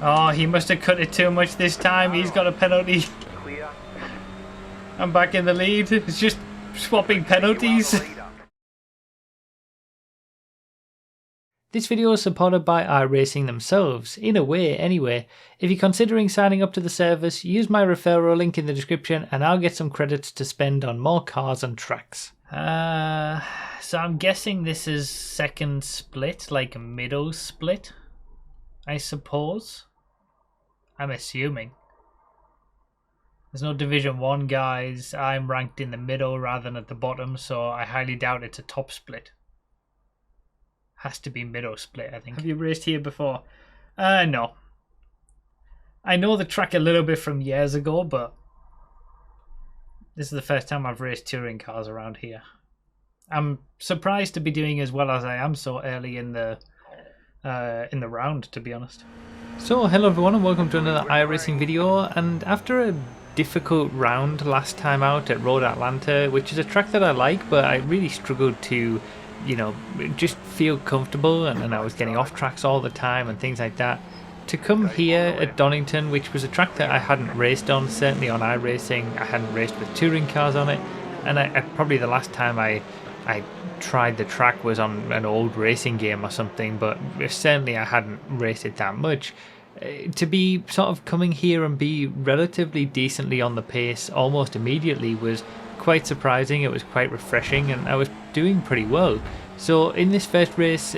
Oh, he must have cut it too much this time. He's got a penalty. I'm back in the lead. It's just swapping penalties. This video is supported by iRacing themselves, in a way anyway. If you're considering signing up to the service, use my referral link in the description and I'll get some credits to spend on more cars and tracks. So I'm guessing this is second split, like a middle split, I suppose. I'm assuming. There's no Division 1 guys. I'm ranked in the middle rather than at the bottom, so I highly doubt it's a top split. Has to be middle split, I think. Have you raced here before? No. I know the track a little bit from years ago, but this is the first time I've raced touring cars around here. I'm surprised to be doing as well as I am so early in the round, to be honest. So hello everyone and welcome to another iRacing video, and after a difficult round last time out at Road Atlanta, which is a track that I like, but I really struggled to, you know, just feel comfortable, and I was getting off tracks all the time and things like that. To come here at Donington, which was a track that I hadn't raced on, certainly on iRacing, I hadn't raced with touring cars on it, and I probably the last time I tried the track was on an old racing game or something, but certainly I hadn't raced it that much. To be sort of coming here and be relatively decently on the pace almost immediately was quite surprising. It was quite refreshing and I was doing pretty well. So in this first race,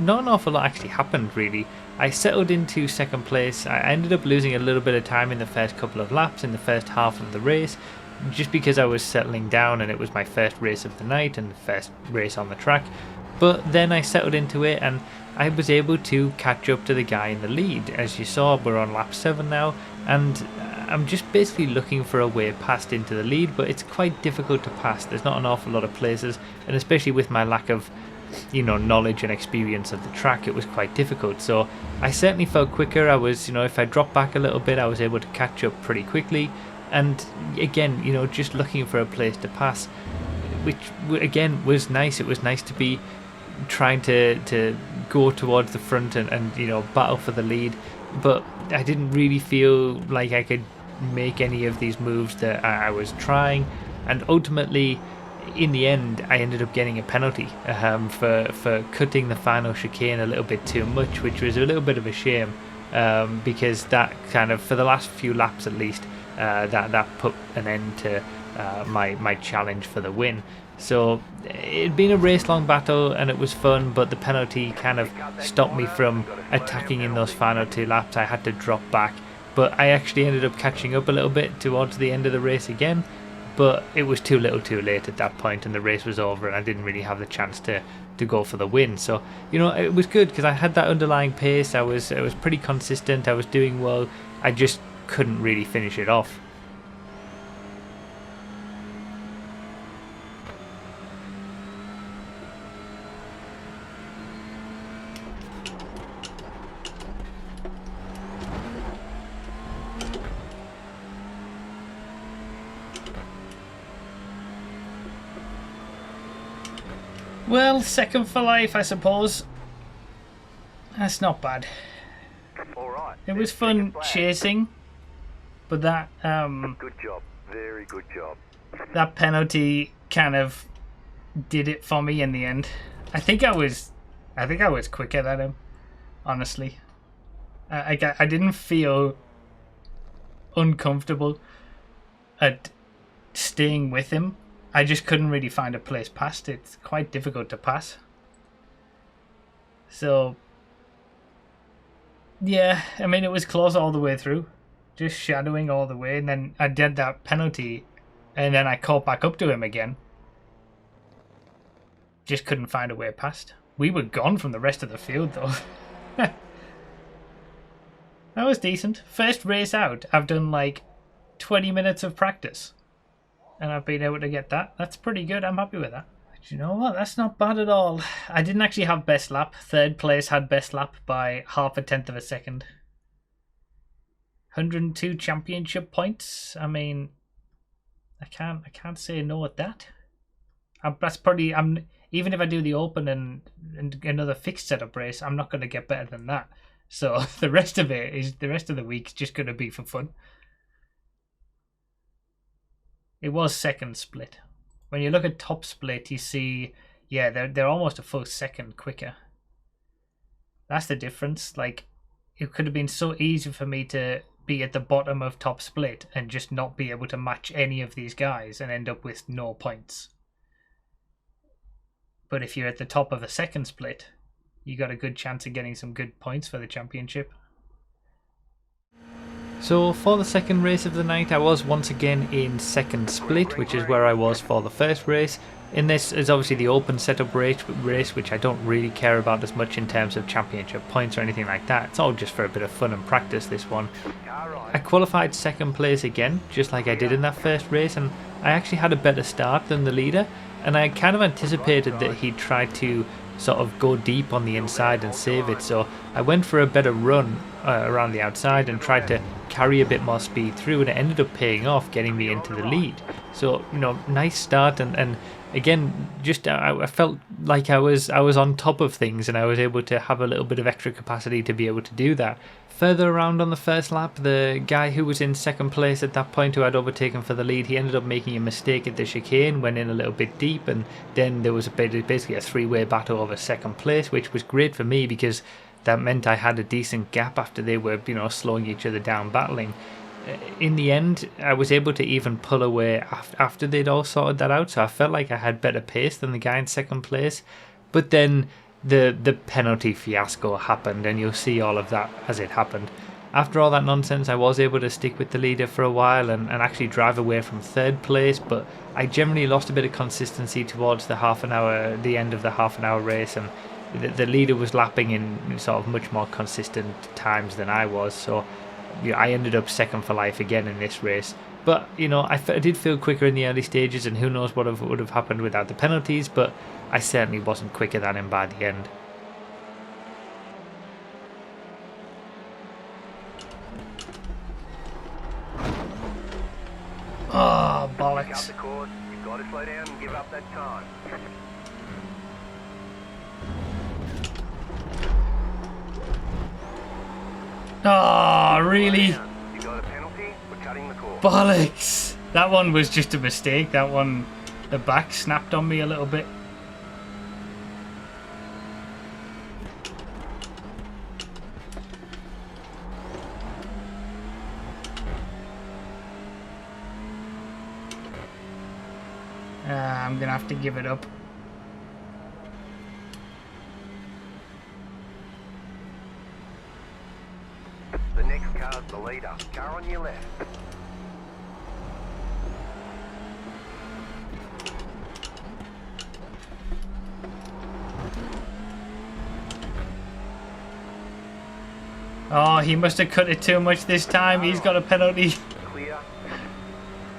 not an awful lot actually happened really. I settled into second place. I ended up losing a little bit of time in the first couple of laps in the first half of the race, just because I was settling down and it was my first race of the night and the first race on the track. But then I settled into it and I was able to catch up to the guy in the lead. As you saw, we're on lap 7 now, and I'm just basically looking for a way past into the lead, but it's quite difficult to pass. There's not an awful lot of places, and especially with my lack of, you know, knowledge and experience of the track, it was quite difficult. So I certainly felt quicker. I was, you know, if I dropped back a little bit, I was able to catch up pretty quickly. And again, you know, just looking for a place to pass, which again was nice. It was nice to be trying to go towards the front and you know, battle for the lead, but I didn't really feel like I could make any of these moves that I was trying, and ultimately in the end I ended up getting a penalty for cutting the final chicane a little bit too much, which was a little bit of a shame, because that kind of, for the last few laps at least, that put an end to my challenge for the win. So it'd been a race-long battle and it was fun, but the penalty kind of stopped me from attacking in those final 2 laps. I had to drop back, but I actually ended up catching up a little bit towards the end of the race again, but it was too little too late at that point and the race was over and I didn't really have the chance to go for the win. So, you know, it was good because I had that underlying pace. I was pretty consistent. I was doing well. I just couldn't really finish it off. Well, second for life, I suppose. That's not bad. Alright. It was fun chasing, but that Good job. Very good job. that penalty kind of did it for me in the end. I think I was quicker than him, honestly. I didn't feel uncomfortable at staying with him. I just couldn't really find a place past it. It's quite difficult to pass. So, yeah, I mean, it was close all the way through. Just shadowing all the way, and then I did that penalty, and then I caught back up to him again. Just couldn't find a way past. We were gone from the rest of the field, though. That was decent. First race out, I've done like 20 minutes of practice. And I've been able to get that. That's pretty good. I'm happy with that. But you know what? That's not bad at all. I didn't actually have best lap. Third place had best lap by 0.5 of a second. 102 championship points. I mean, I can't say no at that. That's probably, even if I do the open and another fixed setup race, I'm not going to get better than that. So the rest of the week's just going to be for fun. It was second split. When you look at top split, you see, yeah, they're almost a full second quicker. That's the difference. Like, it could have been so easy for me to be at the bottom of top split and just not be able to match any of these guys and end up with no points. But if you're at the top of a second split, you got a good chance of getting some good points for the championship. So for the second race of the night, I was once again in second split, which is where I was for the first race. In this is obviously the open setup race, which I don't really care about as much in terms of championship points or anything like that. It's all just for a bit of fun and practice, this one. I qualified second place again, just like I did in that first race, and I actually had a better start than the leader, and I kind of anticipated that he'd try to sort of go deep on the inside and save it, so I went for a better run around the outside and tried to carry a bit more speed through, and it ended up paying off, getting me into the lead. So, you know, nice start, and again, just I felt like I was on top of things, and I was able to have a little bit of extra capacity to be able to do that. Further around on the first lap, the guy who was in second place at that point, who I'd overtaken for the lead, he ended up making a mistake at the chicane, went in a little bit deep, and then there was basically a three-way battle over second place, which was great for me because that meant I had a decent gap after they were, you know, slowing each other down, battling. In the end, I was able to even pull away after they'd all sorted that out, so I felt like I had better pace than the guy in second place. But then the penalty fiasco happened, and you'll see all of that as it happened. After all that nonsense, I was able to stick with the leader for a while and actually drive away from third place, but I generally lost a bit of consistency towards the end of the half an hour race, and the leader was lapping in sort of much more consistent times than I was, so I ended up second for life again in this race. But, you know, I did feel quicker in the early stages, and who knows what would have happened without the penalties, but I certainly wasn't quicker than him by the end. Oh, bollocks. You've got to slow down and give up that time. Oh, really? You got a penalty for cutting the course. Bollocks! That one was just a mistake. That one, the back snapped on me a little bit. I'm gonna have to give it up. The next car's the leader. Car on your left. Oh, he must have cut it too much this time. He's got a penalty. Clear.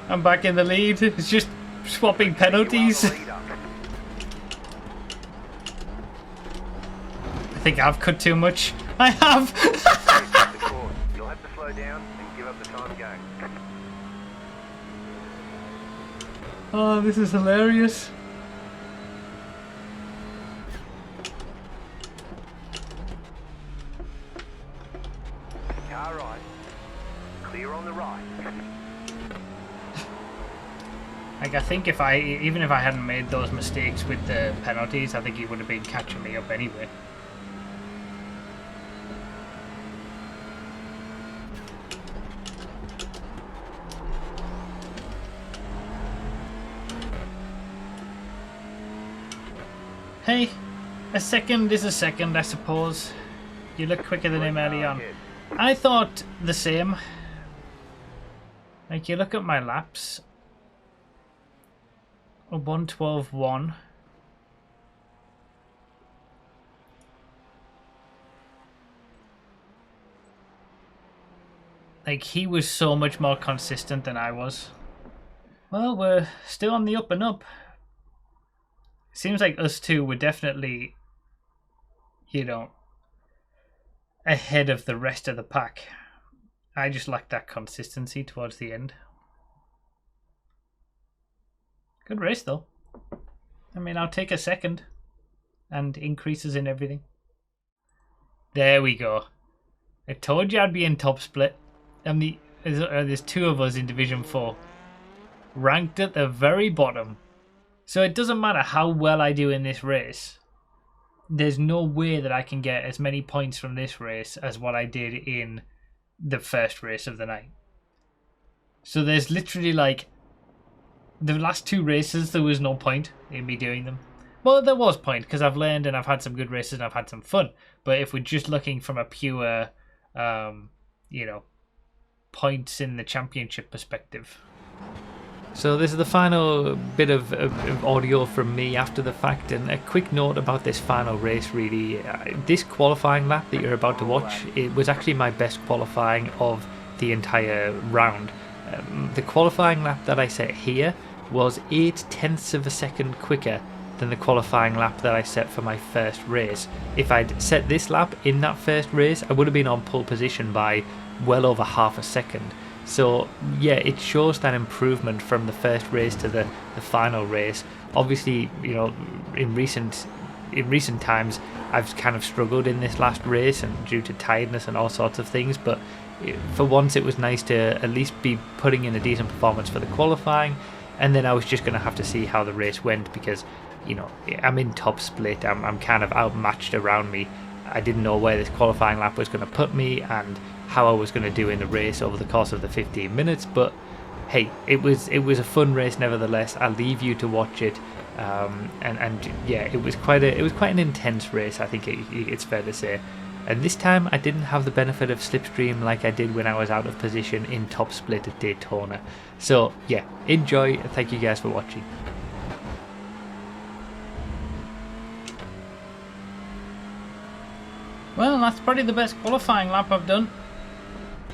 I'm back in the lead. It's just swapping penalties. I think I've cut too much. I have. You'll have to slow down and give up the time going. Oh, this is hilarious. Car right. Clear on the right. Like, I think even if I hadn't made those mistakes with the penalties, I think he would have been catching me up anyway. Hey, a second is a second, I suppose. You look quicker than him early on. I thought the same. Like, you look at my laps. A 1:12.1. Like, he was so much more consistent than I was. Well, we're still on the up and up. Seems like us two were definitely, you know, ahead of the rest of the pack. I just lacked that consistency towards the end. Good race, though. I mean, I'll take a second. And increases in everything. There we go. I told you I'd be in top split. And there's 2 of us in Division 4. Ranked at the very bottom. So it doesn't matter how well I do in this race. There's no way that I can get as many points from this race as what I did in the first race of the night. So there's literally like... The last 2 races, there was no point in me doing them. Well, there was point, because I've learned and I've had some good races and I've had some fun. But if we're just looking from a pure, you know, points in the championship perspective. So this is the final bit of audio from me after the fact, and a quick note about this final race really. This qualifying lap that you're about to watch, it was actually my best qualifying of the entire round. The qualifying lap that I set here was 0.8 of a second quicker than the qualifying lap that I set for my first race. If I'd set this lap in that first race, I would have been on pole position by well over half a second. So yeah, it shows that improvement from the first race to the final race. Obviously, you know, in recent times, I've kind of struggled in this last race and due to tiredness and all sorts of things. But for once, it was nice to at least be putting in a decent performance for the qualifying, and then I was just going to have to see how the race went because, you know, I'm in top split. I'm kind of outmatched around me. I didn't know where this qualifying lap was going to put me and how I was going to do in the race over the course of the 15 minutes, but hey, it was a fun race nevertheless. I'll leave you to watch it, and yeah, it was quite an intense race. I think it's fair to say. And this time I didn't have the benefit of slipstream like I did when I was out of position in top split at Daytona. So yeah, enjoy, and thank you guys for watching. Well, that's probably the best qualifying lap I've done.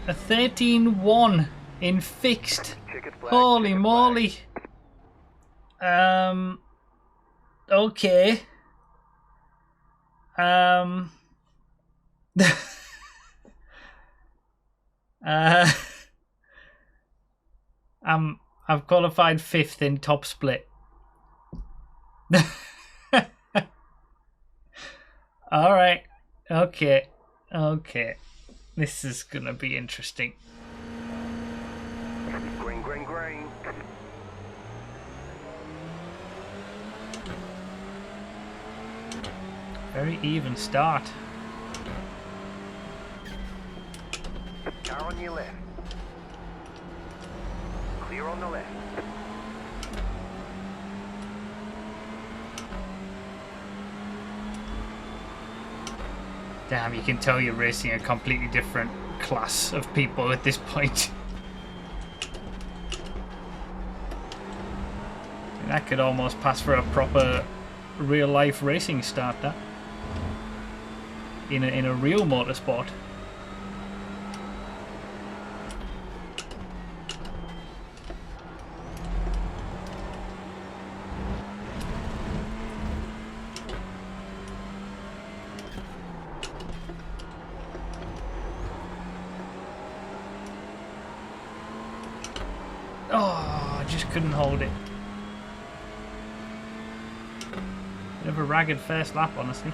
A 13.1 in fixed. Holy moly. Okay. I've qualified 5th in top split. All right. Okay. This is gonna be interesting. Green. Very even start. Car on your left. Clear on the left. Damn, you can tell you're racing a completely different class of people at this point. That could almost pass for a proper real-life racing start, that. In a real motorsport. Oh, I just couldn't hold it. Bit of a ragged first lap, honestly.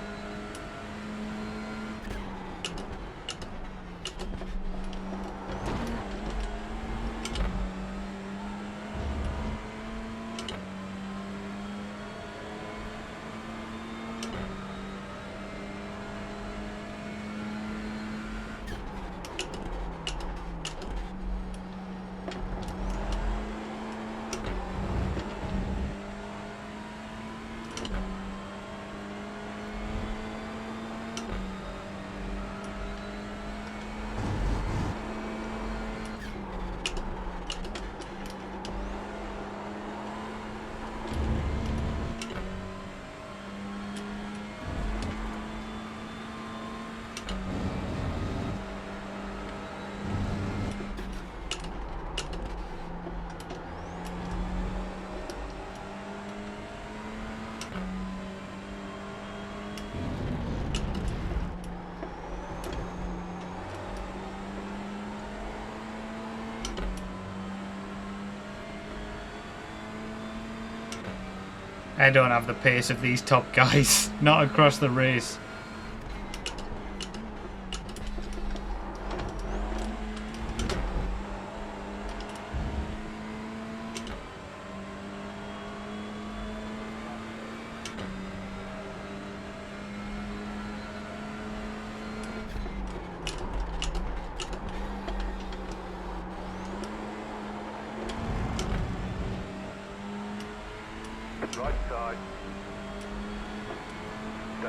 I don't have the pace of these top guys, not across the race.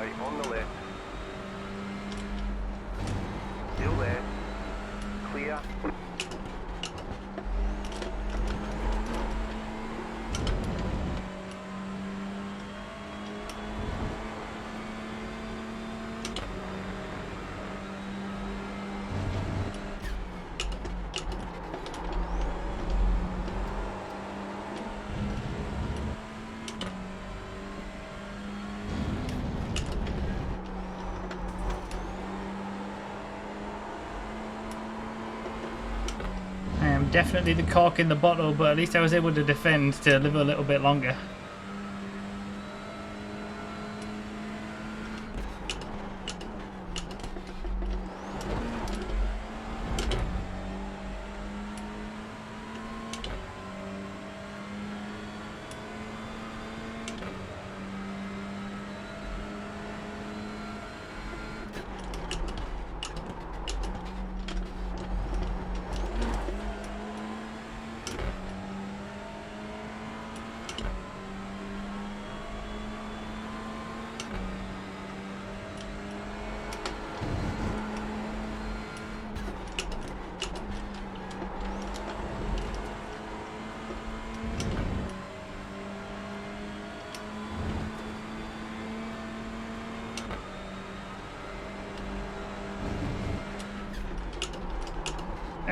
Stay on the left. Still there. Clear. Definitely the cork in the bottle, but at least I was able to defend to live a little bit longer.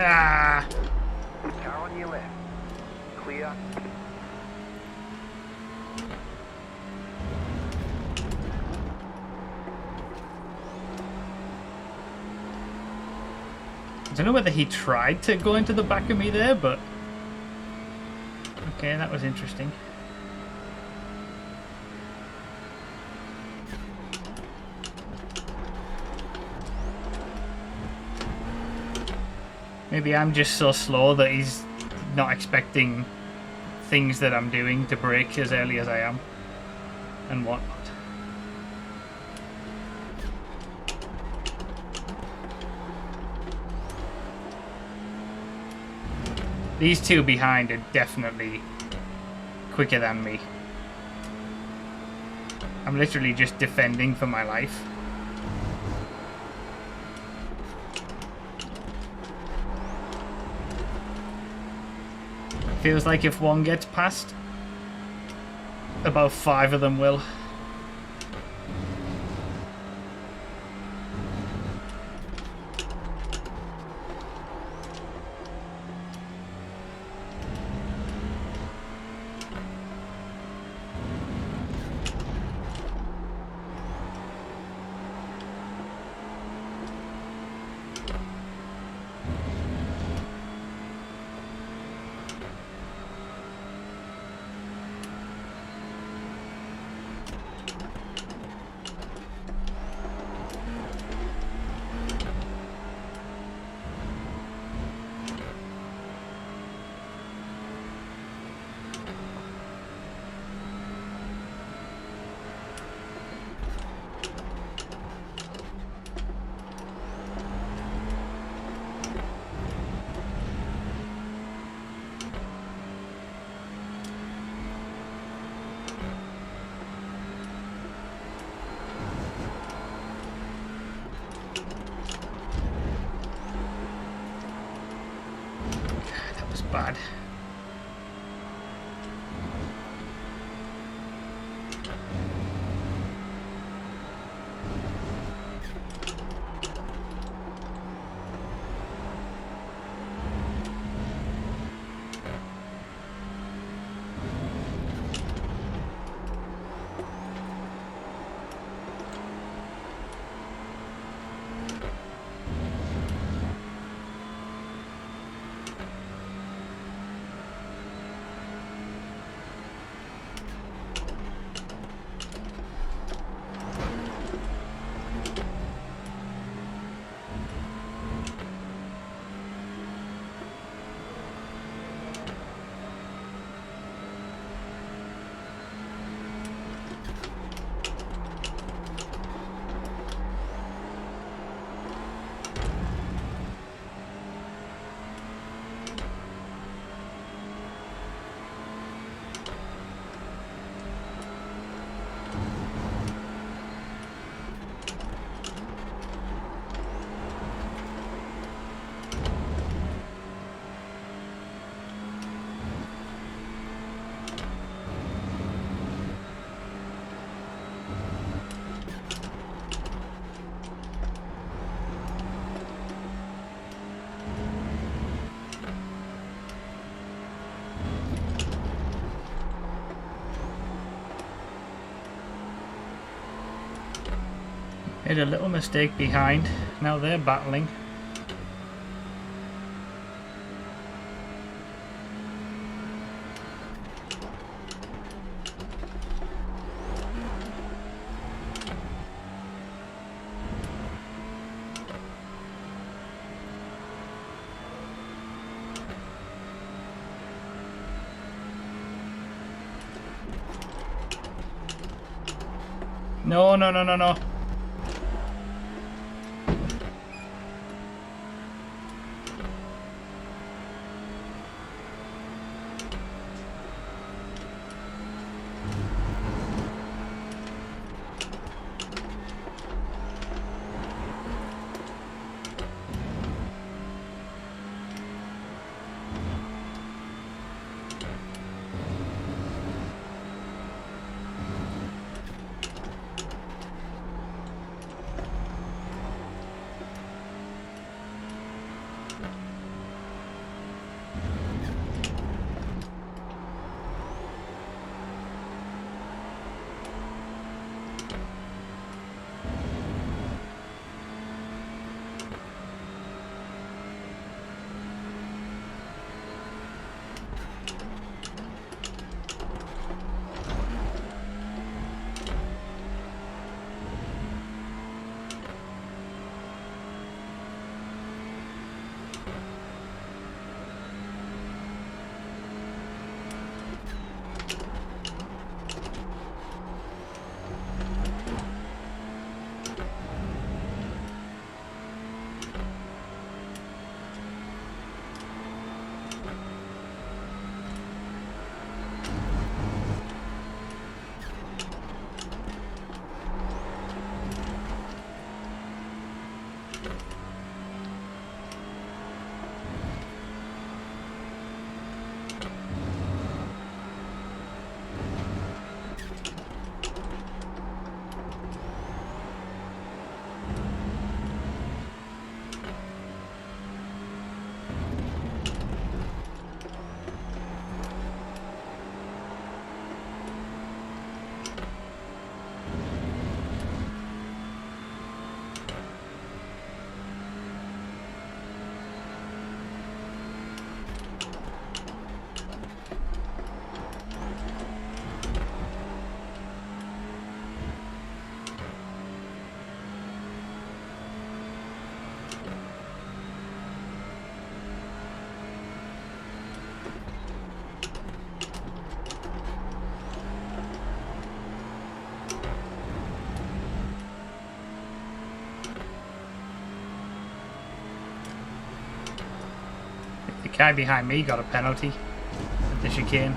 Ah! Car on your left. Clear. I don't know whether he tried to go into the back of me there, but... Okay, that was interesting. Maybe I'm just so slow that he's not expecting things that I'm doing to brake as early as I am. And whatnot. These two behind are definitely quicker than me. I'm literally just defending for my life. Feels like if one gets past, about 5 of them will. Bad. Made a little mistake behind. Now they're battling. No, no, no, no, no. The guy behind me got a penalty at the chicane.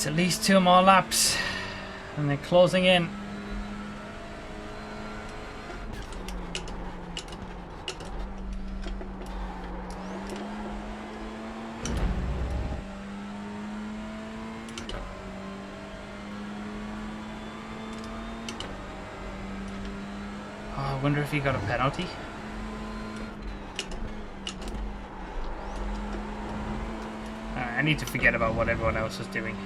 It's at least 2 more laps. And they're closing in. Oh, I wonder if he got a penalty. I need to forget about what everyone else is doing.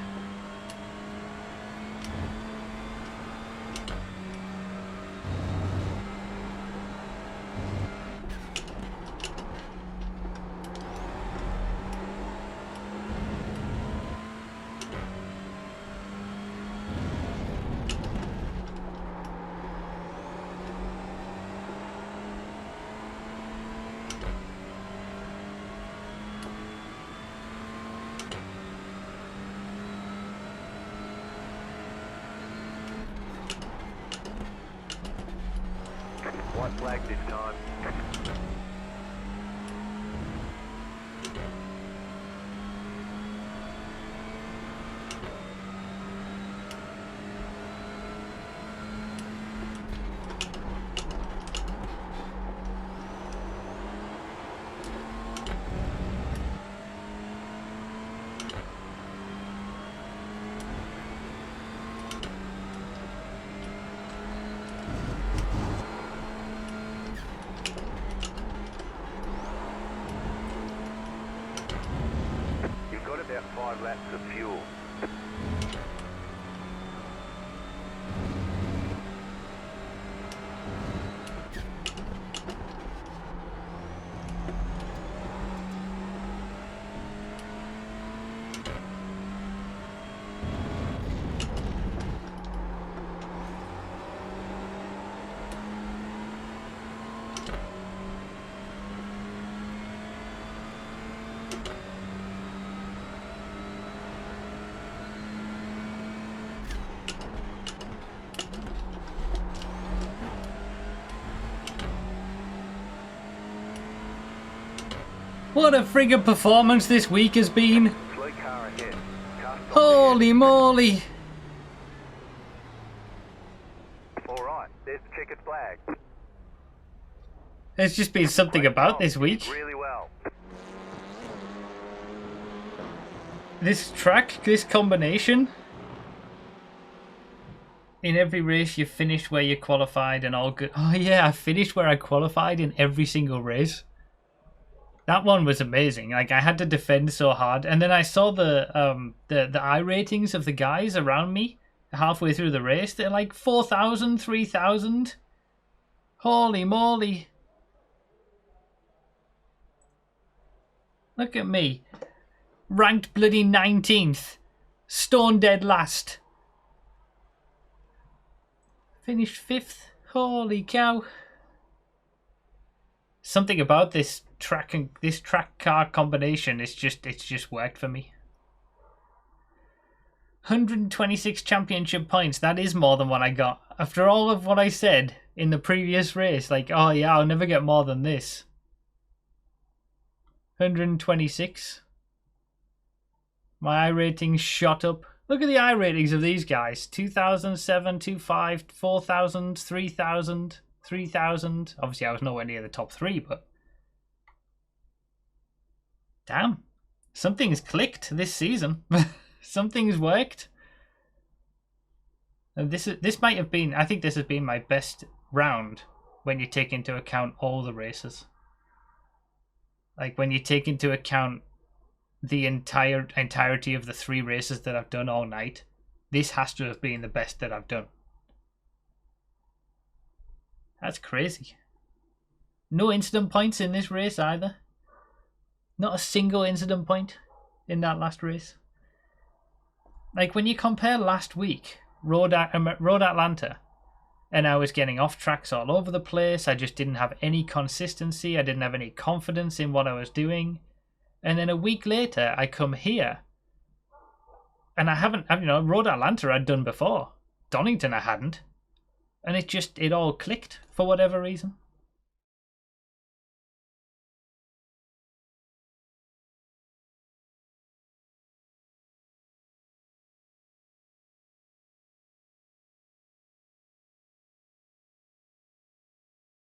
White flag this time. You've got about 5 laps of fuel. What a friggin' performance this week has been! Slow car ahead. Car stop Holy moly! there. Alright, there's the checkered flag. There's just been something about this week. Really well. This track, this combination. In every race you finished where you qualified and all good. Oh yeah, I finished where I qualified in every single race. That one was amazing. Like, I had to defend so hard. And then I saw the iRatings of the guys around me halfway through the race. They're like 4,000, 3,000. Holy moly. Look at me. Ranked bloody 19th. Stone dead last. Finished 5th. Holy cow. Something about this track car combination, it's just worked for me. 126 championship points. That is more than what I got after all of what I said in the previous race. Like, oh yeah, I'll never get more than this. 126. My iRating shot up. Look at the iRatings of these guys. 2,007, 2,500, 4,000, 3,000, 3,000. Obviously, I was nowhere near the top 3, but damn, something's clicked this season. Something's worked. And this might have been, I think this has been my best round when you take into account all the races. Like, when you take into account the entirety of the 3 races that I've done all night, this has to have been the best that I've done. That's crazy. No incident points in this race either. Not a single incident point in that last race. Like, when you compare last week, Road Atlanta, and I was getting off tracks all over the place. I just didn't have any consistency. I didn't have any confidence in what I was doing. And then a week later, I come here, and I haven't, you know, Road Atlanta I'd done before. Donington I hadn't. And it all clicked for whatever reason.